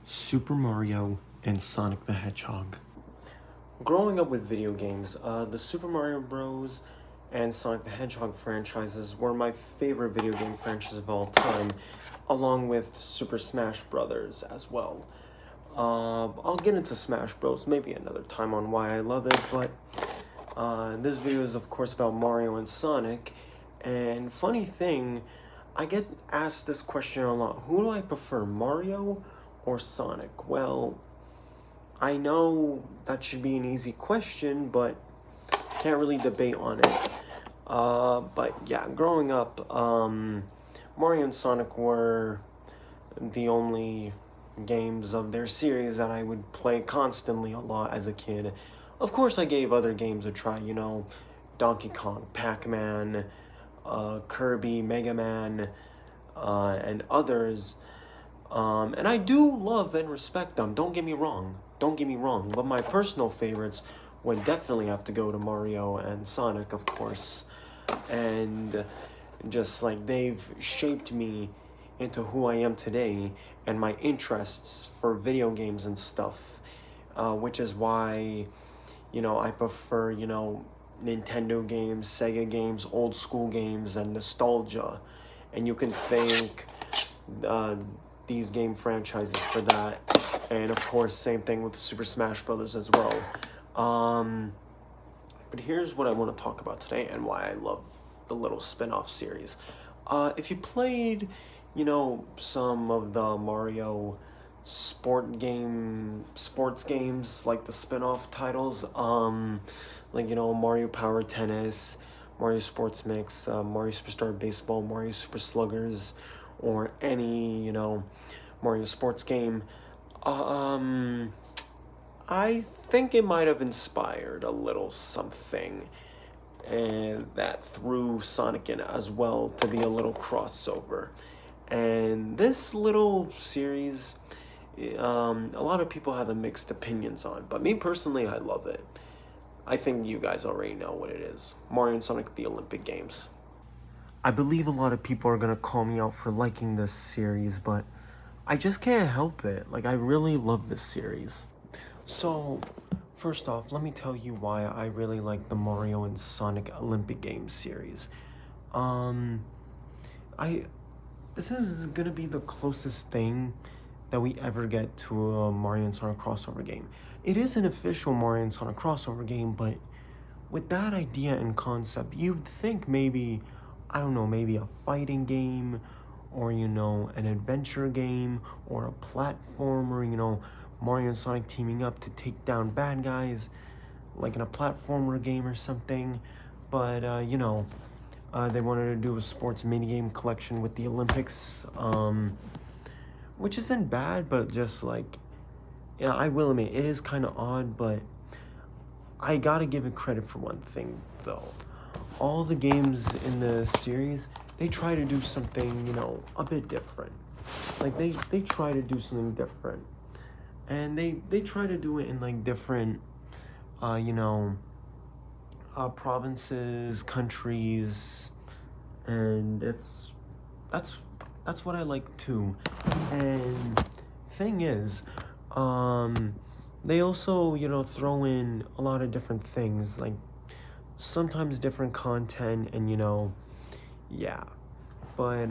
Super Mario and Sonic the Hedgehog. Growing up with video games, the Super Mario Bros. And Sonic the Hedgehog franchises were my favorite video game franchises of all time, along with Super Smash Brothers as well. I'll get into Smash Bros. Maybe another time on why I love it, but this video is of course about Mario and Sonic. And funny thing, I get asked this question a lot. Who do I prefer, Mario or Sonic? Well, I know that should be an easy question, but can't really debate on it. But yeah, growing up, Mario and Sonic were the only games of their series that I would play constantly a lot as a kid. Of course, I gave other games a try, Donkey Kong, Pac-Man, Kirby, Mega Man, and others. And I do love and respect them, don't get me wrong, but my personal favorites would definitely have to go to Mario and Sonic, of course. And just like they've shaped me into who I am today and my interests for video games and stuff, which is why, I prefer, Nintendo games, Sega games, old school games, and nostalgia. And you can thank these game franchises for that. And of course, same thing with the Super Smash Brothers as well. But here's what I want to talk about today and why I love the little spin-off series. If you played, some of the Mario sports games, like the spin-off titles, Mario Power Tennis, Mario Sports Mix, Mario Superstar Baseball, Mario Super Sluggers, or any, Mario sports game, I think it might have inspired a little something, and that threw Sonic in as well to be a little crossover. And this little series, a lot of people have mixed opinions on, but me personally, I love it. I think you guys already know what it is. Mario and Sonic, the Olympic Games. I believe a lot of people are gonna call me out for liking this series, but I just can't help it. Like, I really love this series. So, first off, let me tell you why I really like the Mario and Sonic Olympic Games series. This is gonna be the closest thing that we ever get to a Mario and Sonic crossover game. It is an official Mario and Sonic crossover game, but with that idea and concept, you'd think maybe, I don't know, maybe a fighting game, or, an adventure game, or a platformer, Mario and Sonic teaming up to take down bad guys, like in a platformer game or something. But, they wanted to do a sports minigame collection with the Olympics, which isn't bad, but just like, yeah, I will admit, it is kind of odd, but I gotta give it credit for one thing, though. All the games in the series, they try to do something, a bit different. Like, they try to do something different. And they try to do it in, like, different, provinces, countries, and that's what I like, too. And thing is, they also, throw in a lot of different things, like, sometimes different content, and yeah, but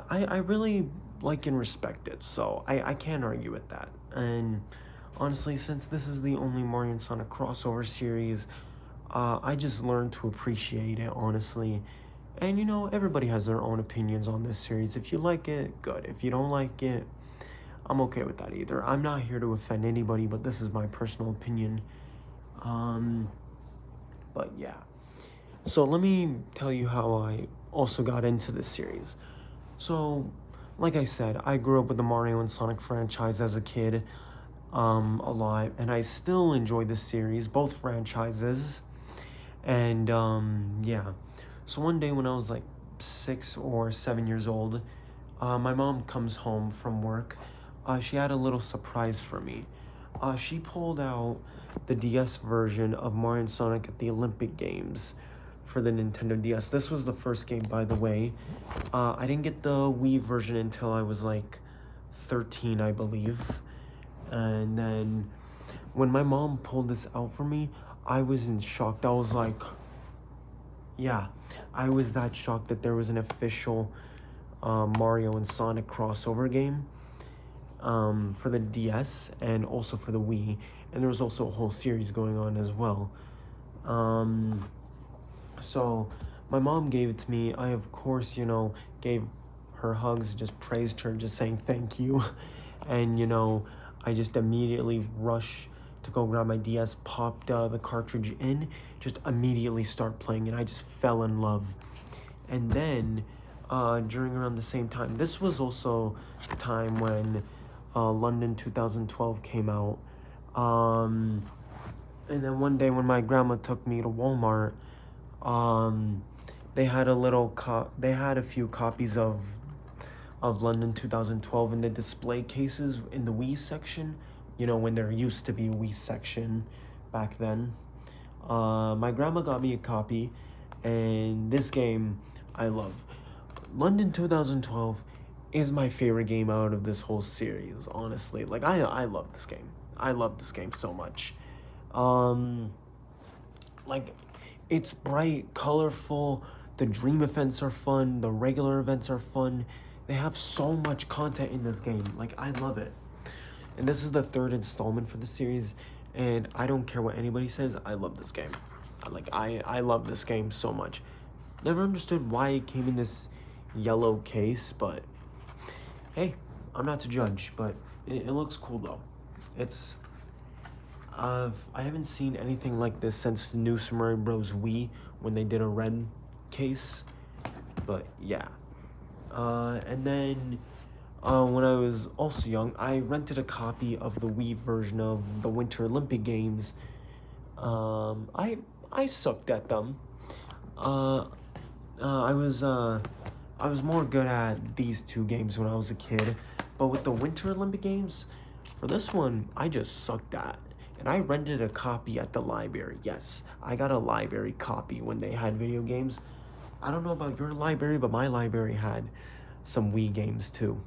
I really like and respect it, so I can't argue with that. And honestly, since this is the only Mario and Sonic crossover series, I just learned to appreciate it, honestly. And everybody has their own opinions on this series. If you like it, good. If you don't like it, I'm okay with that either. I'm not here to offend anybody, but this is my personal opinion. But yeah. So let me tell you how I also got into this series. So, like I said, I grew up with the Mario and Sonic franchise as a kid, a lot, and I still enjoy this series, both franchises. And yeah. So one day when I was like 6 or 7 years old, my mom comes home from work. She had a little surprise for me. She pulled out the DS version of Mario and Sonic at the Olympic Games for the Nintendo DS. This was the first game, by the way. I didn't get the Wii version until I was like 13, I believe. And then when my mom pulled this out for me, I was in shock. I was like, yeah, I was that shocked that there was an official Mario and Sonic crossover game for the DS and also for the Wii. And there was also a whole series going on as well. So my mom gave it to me. I, of course, gave her hugs, just praised her, just saying thank you. And, I just immediately rushed to go grab my DS, popped the cartridge in, just immediately start playing, and I just fell in love. And then during around the same time, this was also the time when London 2012 came out. And then one day when my grandma took me to Walmart, they had a few copies of London 2012 in the display cases in the Wii section. When there used to be a Wii section back then. My grandma got me a copy, and this game I love. London 2012 is my favorite game out of this whole series, honestly. Like, I love this game. I love this game so much. Like, it's bright, colorful, the dream events are fun, the regular events are fun. They have so much content in this game. Like, I love it. And this is the third installment for the series, and I don't care what anybody says, I love this game. I love this game so much. Never understood why it came in this yellow case, but hey, I'm not to judge, but it looks cool though. I haven't seen anything like this since the new Super Mario Bros. Wii, when they did a red case, but yeah. And then when I was also young, I rented a copy of the Wii version of the Winter Olympic Games. I sucked at them. I was more good at these two games when I was a kid, but with the Winter Olympic Games, for this one, I just sucked at. And I rented a copy at the library. Yes, I got a library copy when they had video games. I don't know about your library, but my library had some Wii games too.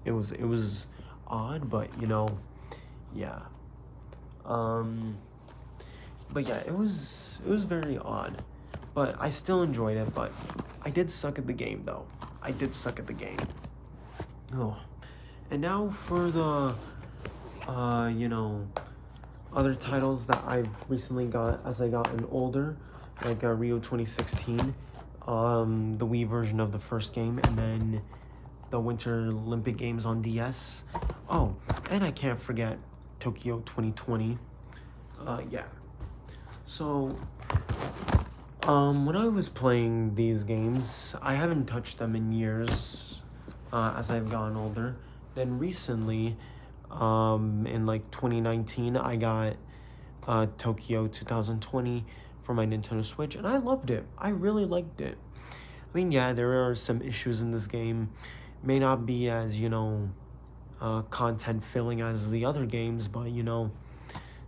It was odd, but yeah. But yeah, it was very odd, but I still enjoyed it. But I did suck at the game though. I did suck at the game. Oh, and now for the other titles that I've recently got as I gotten older, like Rio 2016, the Wii version of the first game, and then the Winter Olympic Games on DS. Oh, and I can't forget Tokyo 2020. Yeah. So, when I was playing these games, I haven't touched them in years, as I've gotten older. Then recently, in like 2019, I got Tokyo 2020 for my Nintendo Switch, and I loved it. I really liked it. I mean, yeah, there are some issues in this game. May not be as, content filling as the other games, but,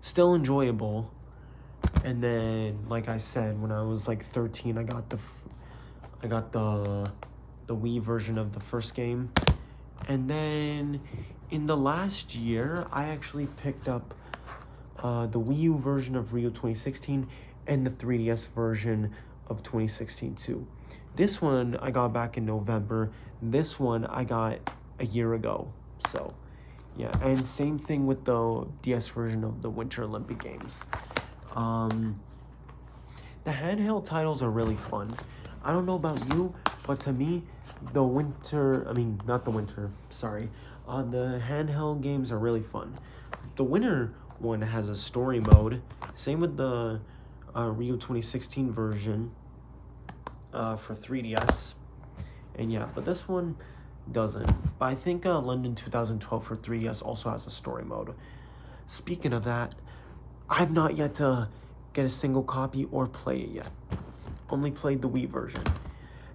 still enjoyable. And then, like I said, when I was like 13, I got the Wii version of the first game. And then in the last year, I actually picked up the Wii U version of Rio 2016 and the 3DS version of 2016 too. This one I got back in November. This one I got a year ago. So, yeah. And same thing with the DS version of the Winter Olympic Games. The handheld titles are really fun. I don't know about you, but to me, the handheld games are really fun. The winter one has a story mode. Same with the Rio 2016 version for 3DS. And yeah, but this one doesn't. But I think London 2012 for 3DS also has a story mode. Speaking of that, I've not yet to get a single copy or play it yet. Only played the Wii version.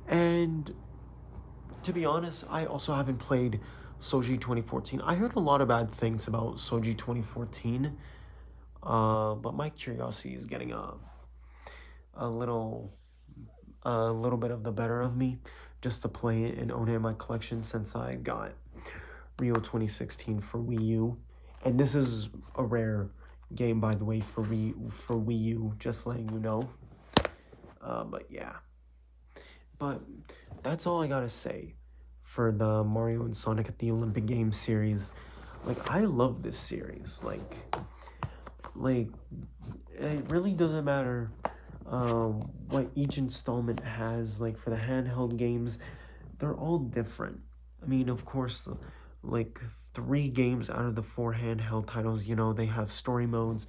And to be honest, I also haven't played Soji 2014. I heard a lot of bad things about Soji 2014, but my curiosity is getting a little bit of the better of me, just to play it and own it in my collection, since I got Rio 2016 for Wii U. And this is a rare game, by the way, for Wii U, just letting you know. But yeah. But that's all I gotta say for the Mario and Sonic at the Olympic Games series. Like, I love this series. Like it really doesn't matter what each installment has. Like, for the handheld games, they're all different. I mean, of course, like 3 games out of the 4 handheld titles, you know, they have story modes.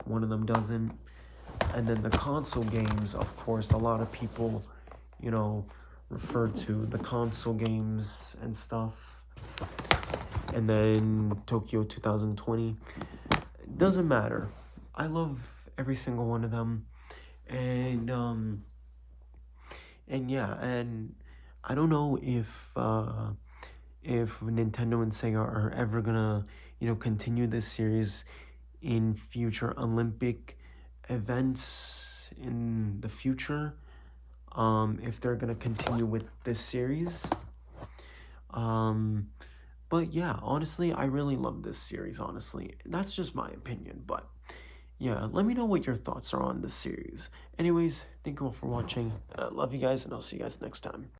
One of them doesn't. And then the console games, of course, a lot of people, you know, refer to the console games and stuff. And then Tokyo 2020. It doesn't matter. I love every single one of them. And yeah, and I don't know if Nintendo and Sega are ever gonna, you know, continue this series in future Olympic events in the future. If they're gonna continue with this series. But yeah, honestly, I really love this series, honestly. That's just my opinion, but yeah, let me know what your thoughts are on this series. Anyways, thank you all for watching. Love you guys, and I'll see you guys next time.